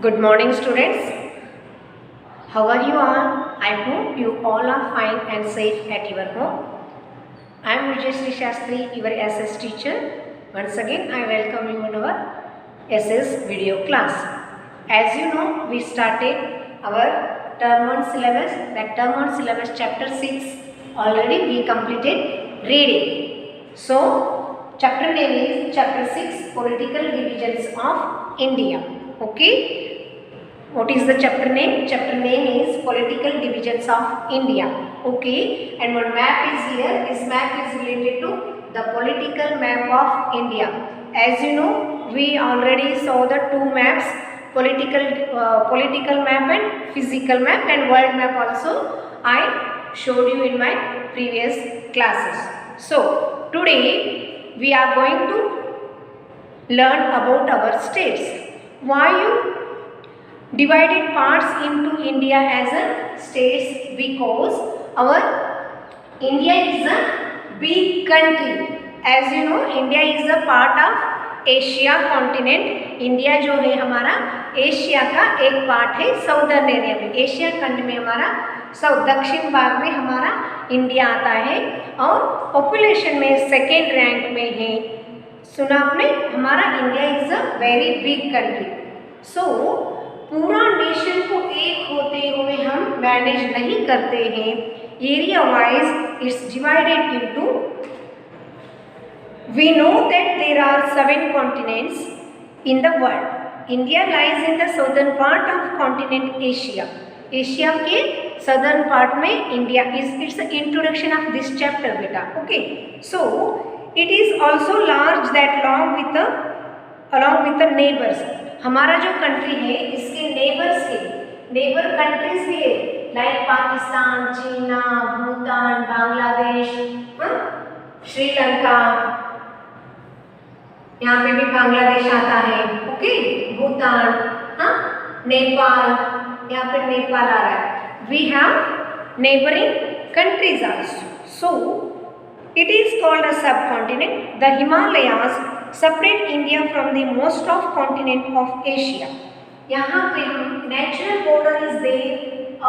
Good morning, students. How are you all? I hope you all are fine and safe at your home. I am Vijayashree Shastri, your SS teacher. Once again, I welcome you in our SS video class. As you know, we started our term 1 syllabus. That term 1 syllabus chapter 6 already we completed reading. So, chapter name is chapter 6 Political Divisions of India. Okay. What is the chapter name? Chapter name is Political Divisions of India. Okay. And one map is here. This map is related to the political map of India. As you know, we already saw the two maps, political map and physical map, and world map also I showed you in my previous classes. So, today we are going to learn about our states. Why you divided parts into India as a states? Because our India is a big country. As you know, India is a part of Asia continent. India जो है हमारा Asia का एक part है. Southern area में, Asia खंड में हमारा दक्षिण भाग में हमारा इंडिया आता है और पॉपुलेशन में सेकेंड रैंक में है. सुना आपने? हमारा India is a very big country. So पूरा नेशन को एक होते हुए हम मैनेज नहीं करते हैं. Area wise it's divided into, we know that there are 7 continents in the world. India lies in the southern part of continent Asia. Asia के सदर्न पार्ट में India is. It's introduction of this chapter बेटा. Okay. So it is also large that along with the neighbors. हमारा जो country है इसके neighbours है, neighbour countries भी है, लाइक पाकिस्तान, चीना, भूटान, बांग्लादेश, श्रीलंका. यहाँ पे भी बांग्लादेश आता है. ओके. भूटान, नेपाल, यहाँ पे नेपाल आ रहा है. We have neighbouring countries also. So it is called a subcontinent. The Himalayas separate India from the most of continent of Asia. यहाँ पे हम natural border is there.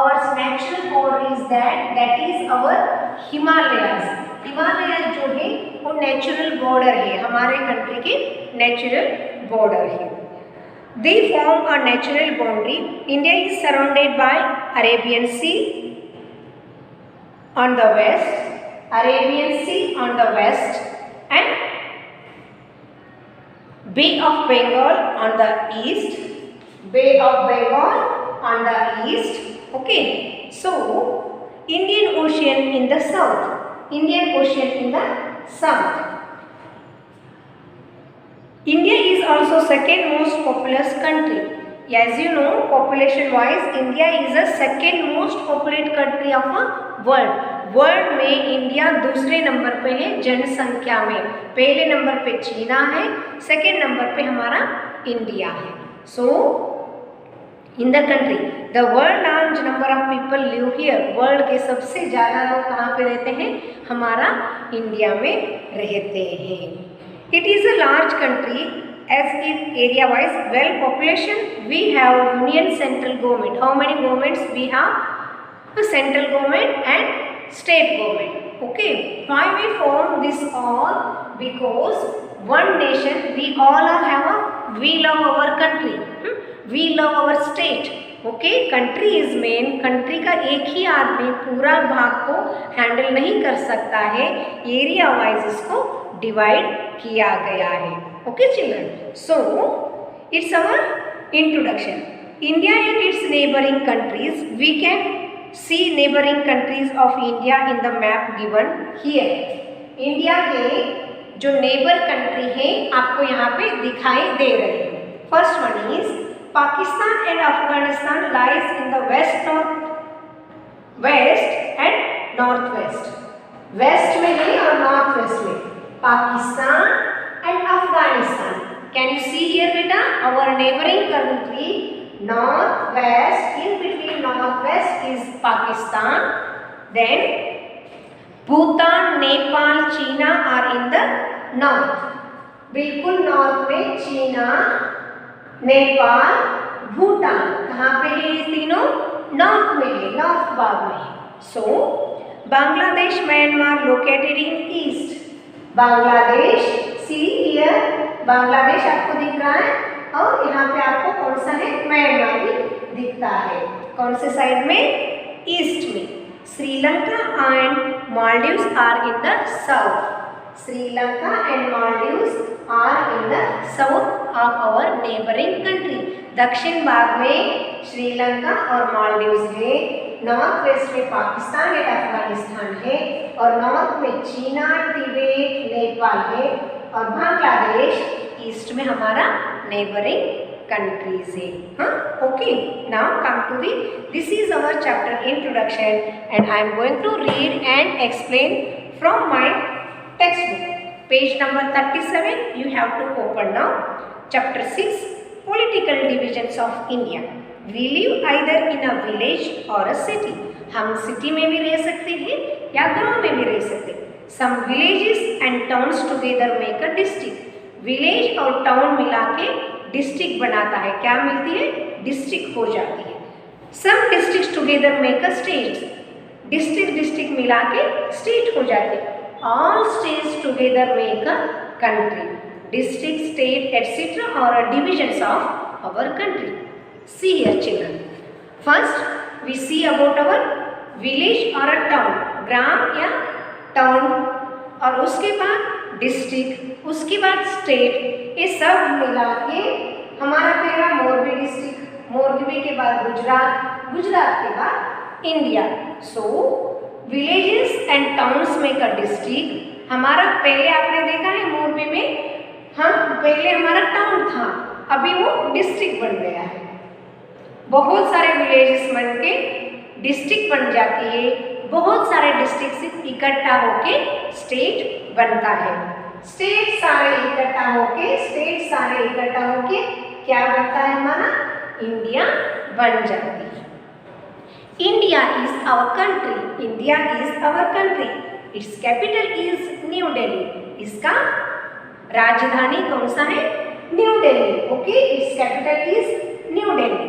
Our natural border is that is our Himalayas. Himalayas जो है वो natural border है, हमारे country के natural border है. They form a natural boundary. India is surrounded by Arabian Sea on the west, Arabian Sea on the west, and Bay of Bengal on the east. Bay of Bengal on the east. Okay. So Indian Ocean in the south. Indian Ocean in the south. India is also second most populous country. As you know, population wise India is the second most populated country of the world. World में India दूसरे number पे है जनसंख्या में. पहले number पे चीना है, सेकेंड नंबर पे हमारा इंडिया है. So in the country the world large number of people live here. World के सबसे ज़्यादा लोग कहाँ पे रहते हैं? हमारा इंडिया में रहते हैं. It is a large country as in area wise. Well, population we have union central government. How many governments we have? The central government and state government. Okay. Why we form this all? Because one nation, we all have we love our country. We love our state. Okay. Country is main. Country का एक ही आदमी पूरा भाग को handle नहीं कर सकता है. एरिया वाइज इसको डिवाइड किया गया है. Okay children. So it's our introduction. India and its neighbouring countries. We can see neighbouring countries of India in the map given here. India के जो नेबर कंट्री है आपको यहाँ पे दिखाई दे रहे हैं. First one is Pakistan and Afghanistan lies in the west and north west. West में है और नॉर्थ वेस्ट में. Pakistan and Afghanistan. Can you see here beta? Our neighboring country northwest, in between northwest is Pakistan. Then Bhutan, Nepal, China are in the north. बिल्कुल north में चीना, नेपाल, भूटान कहाँ पे है ये तीनों? नॉर्थ में है, नॉर्थ भाग में है। So Bangladesh Myanmar located in east. Bangladesh, see here Bangladesh आपको दिख रहा है और यहाँ पे आपको कौन सा है? म्यांमार भी दिखता है। कौन से साइड में? ईस्ट में। Sri Lanka and Maldives are in the south. Sri Lanka and Maldives are in the south of our neighbouring country. दक्षिण भाग में श्रीलंका और मालदीव्स है, नॉर्थ वेस्ट में पाकिस्तान एंड अफगानिस्तान है और नॉर्थ में चीना, तिब्बत, नेपाल है और बांग्लादेश ईस्ट में हमारा नेबरिंग countries है। हाँ, okay. Now come to this is our chapter introduction and I am going to read and explain from my textbook. Page number 37. You have to open now. Chapter 6. Political divisions of India. We live either in a village or a city. हम city में भी रह सकते हैं या गांव में भी रह सकते हैं। Some villages and towns together make a district. Village और टाउन मिला के डिस्ट्रिक्ट बनाता है। क्या मिलती है? डिस्ट्रिक्ट हो जाती है। Some district together make a state. District मिला के स्टेट हो जाते हैं। All states together make a country. District, state etcetera और divisions of our country. See here children, first we see about our village और अ टाउन, ग्राम या town, और उसके बाद डिस्ट्रिक्ट, उसके बाद स्टेट, ये सब मिला के हमारा पहला मोरबी डिस्ट्रिक्ट, मोरबी के बाद गुजरात, गुजरात के बाद India. So villages and towns में का डिस्ट्रिक्ट हमारा पहले आपने देखा है मोरबी में हम पहले हमारा टाउन था, अभी वो डिस्ट्रिक्ट बन गया है। बहुत सारे विलेजेस बन के डिस्ट्रिक्ट बन जाती है, बहुत सारे डिस्ट्रिक्ट से इकट्ठा होके स्टेट बनता है। स्टेट सारे इकट्ठा होके क्या बनता है? हमारा इंडिया बन जाती है। India is our country. India is our country. Its capital is New Delhi. इसका राजधानी कौन सा है? New Delhi. Okay, its capital is New Delhi.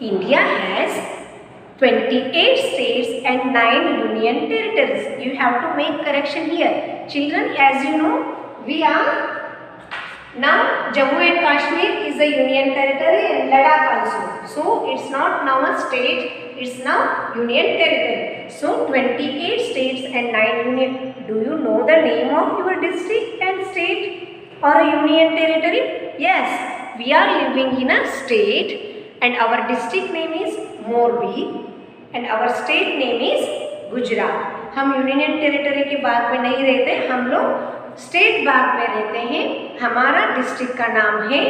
India has 28 states and 9 union territories. You have to make correction here. Children, as you know, we are now Jammu and Kashmir is a union territory and Ladakh also. So it's not now a state, it's now union territory. So 28 states and 9 union. Do you know the name of your district and state or a union territory? Yes, we are living in a state and our district name is Morbi and our state name is Gujarat. हम union territory के भाग में नहीं रहते, हम लोग state भाग में रहते हैं। हमारा डिस्ट्रिक्ट का नाम है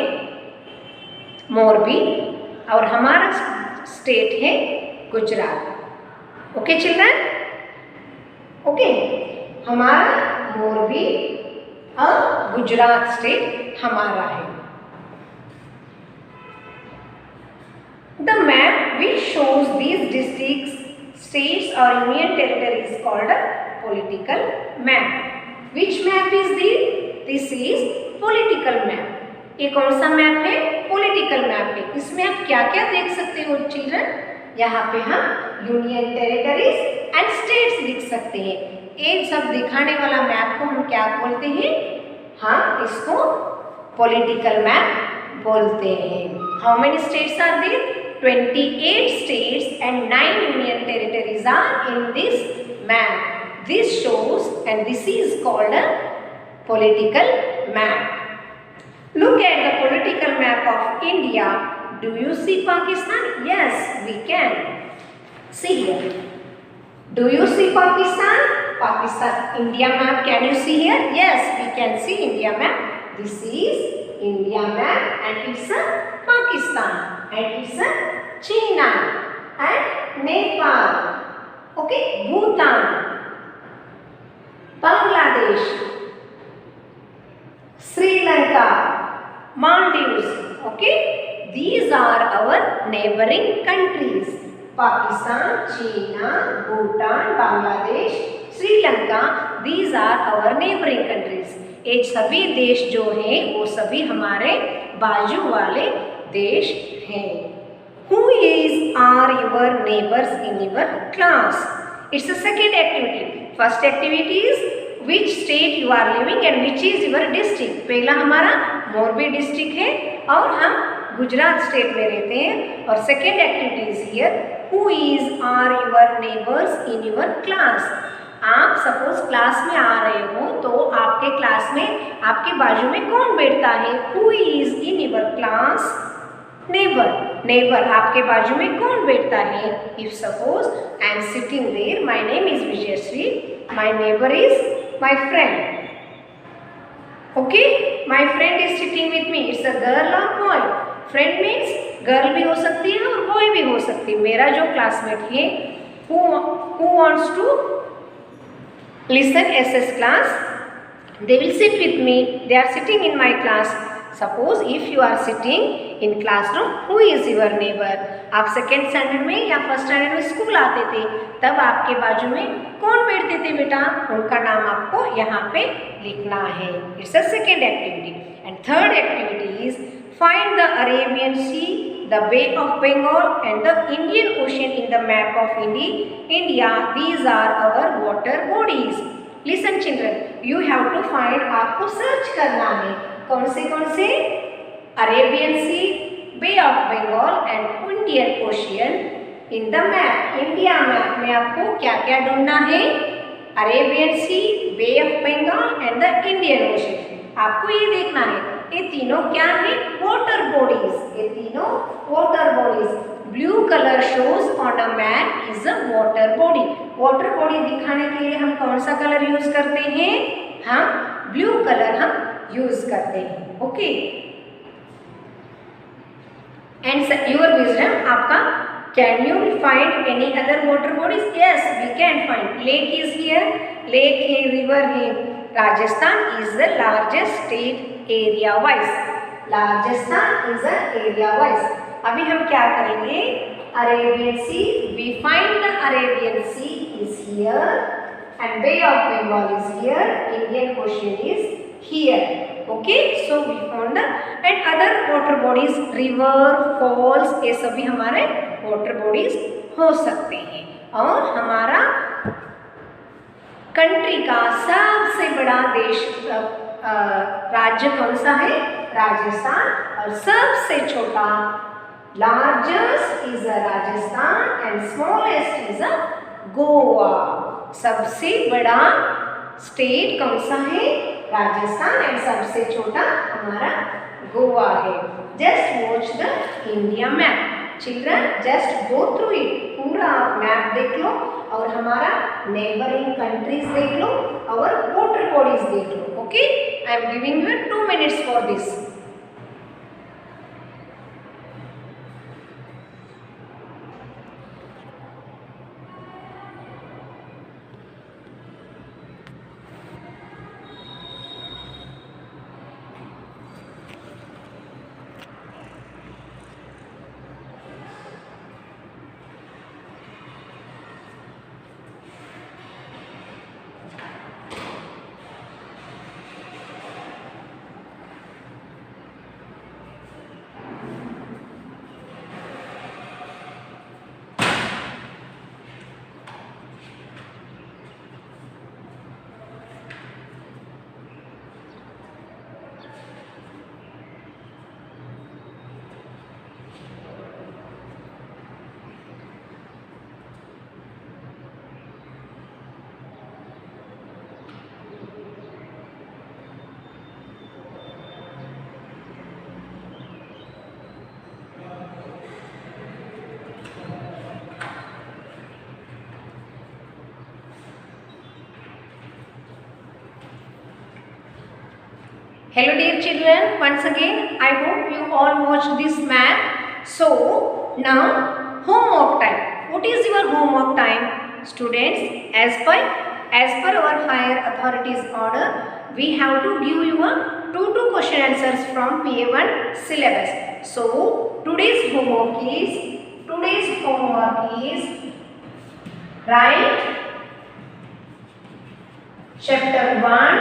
मोरबी और हमारा स्टेट है गुजरात। ओके चिल्ड्रन, ओके, हमारा मोरबी और गुजरात स्टेट हमारा है। The map which shows these districts, states or union territories is called a political map. Which map is this? This is political map. ये कौन सा मैप है? पॉलिटिकल मैप है। इसमें आप क्या क्या देख सकते हो चिल्ड्रन? यहाँ पे हम यूनियन टेरिटरीज एंड स्टेट्स लिख सकते हैं। ये सब दिखाने वाला मैप को हम क्या बोलते हैं? हम इसको पॉलिटिकल मैप बोलते हैं। How many states are there? 28 states and 9 union territories are in this map. This shows and this is called a political map. Look at the political map of India. Do you see Pakistan? Yes, we can. See here. Do you see Pakistan? Pakistan. India map. Can you see here? Yes, we can see India map. This is India map and it's a Pakistan and it's a China and Nepal. Okay, Bhutan, Bangladesh, Sri Lanka, Maldives. Okay, these are our neighboring countries. Pakistan, China, Bhutan, Bangladesh, Sri Lanka. These are our neighboring countries. ये सभी देश जो हैं वो सभी हमारे बाजू वाले देश हैं। Who is are your neighbors in your class? It's the second activity. First activity is which state you are living and which is your district. पहला हमारा मोरबी डिस्ट्रिक्ट है और हम गुजरात स्टेट में रहते हैं। और second activity is here who is are your neighbors in your class. आप सपोज क्लास में आ रहे हो तो आपके क्लास में आपके बाजू में कौन बैठता है? Who is in your class? Neighbour. Neighbour आपके बाजू में कौन बैठता है? If suppose I am sitting there, my name is Vijayashree, my neighbour is my friend. Okay, my friend is sitting with me. It's a girl और boy. Friend means girl भी हो सकती है और बॉय भी हो सकती है। मेरा जो क्लासमेट है, who wants to listen SS class, they will sit with me, they are sitting in my class. Suppose if you are sitting in classroom, who is your neighbor? आप सेकेंड स्टैंडर्ड में या first standard में school आते थे तब आपके बाजू में कौन बैठते थे बेटा? उनका नाम आपको यहाँ पे लिखना है। It's a second activity. And third activity is find the Arabian Sea, the Bay of Bengal and the Indian Ocean in the map of India. These are our water bodies. Listen children, you have to find, आपको search करना है कौन से Arabian Sea, Bay of Bengal and Indian Ocean in the map. India map में आपको क्या क्या ढूंढना है? Arabian Sea, Bay of Bengal and the Indian Ocean. आपको ये देखना है ये तीनों क्या है? Water bodies. ये तीनों water bodies. Blue colour shows on a map is a water body. Water body दिखाने के लिए हम कौन सा कलर यूज करते हैं? हम ब्लू कलर हम यूज करते हैं। ओके, एंड योर विजडम आपका, can you find any other water bodies? Yes, we can find. Lake is here, lake है, रिवर है। Rajasthan is the largest state area wise. Rajasthan is a area wise. अभी हम क्या करेंगे? Arabian sea, we find the Arabian sea is here and bay of Bengal is here, Indian ocean is here. Okay, so we found the and other water bodies, river, false, ये सभी हमारे water bodies हो सकते हैं। और हमारा country का सबसे बड़ा देश राज्य कौन सा है? राजस्थान। और सबसे छोटा, largest is a Rajasthan and smallest is a Goa. सबसे बड़ा स्टेट कौन सा है? राजस्थान एंड सबसे छोटा हमारा गोवा है। Just watch the India map children, just go through it. पूरा मैप देख लो और हमारा नेबरिंग कंट्रीज देख लो और वाटर बॉडीज देख लो। Okay, I am giving you 2 minutes for this. Hello dear children, once again I hope you all watched this map. So now homework time. What is your homework time? Students, as per our higher authorities order, we have to give you a 2 question answers from PA1 syllabus. So today's homework is write chapter 1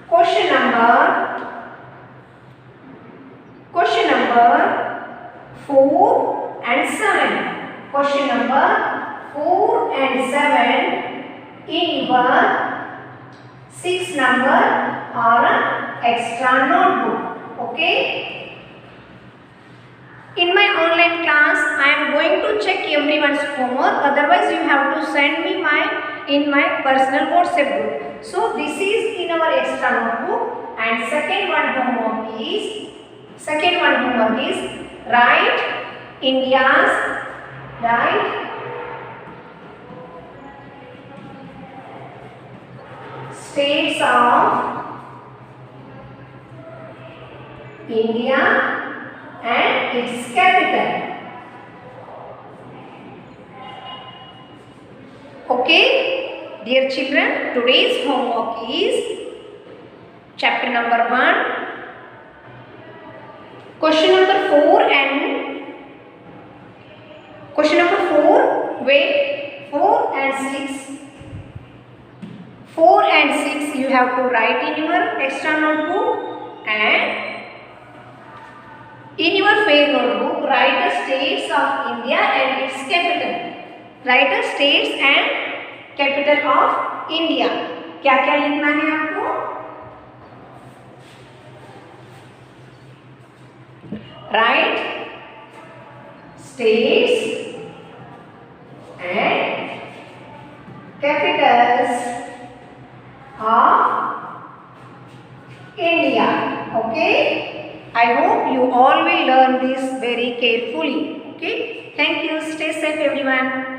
question number 4 and 7. Question number 4 and 7 in your 6 number or extra notebook. Okay. In my online class, I am going to check everyone's homework. Otherwise, you have to send me in my personal WhatsApp group. So this is in our extra notebook, and second one homework is write states of India and its capital. Okay, dear children, today's homework is chapter number 1, question number 4 and 4 and 6. 4 and 6 you have to write in your extra notebook, and in your fair notebook write the states of India and its capital. Write the states and capital of India. क्या क्या लिखना है आपको? Write states and capitals of India. Okay. I hope you all will learn this very carefully. Okay. Thank you. Stay safe, everyone.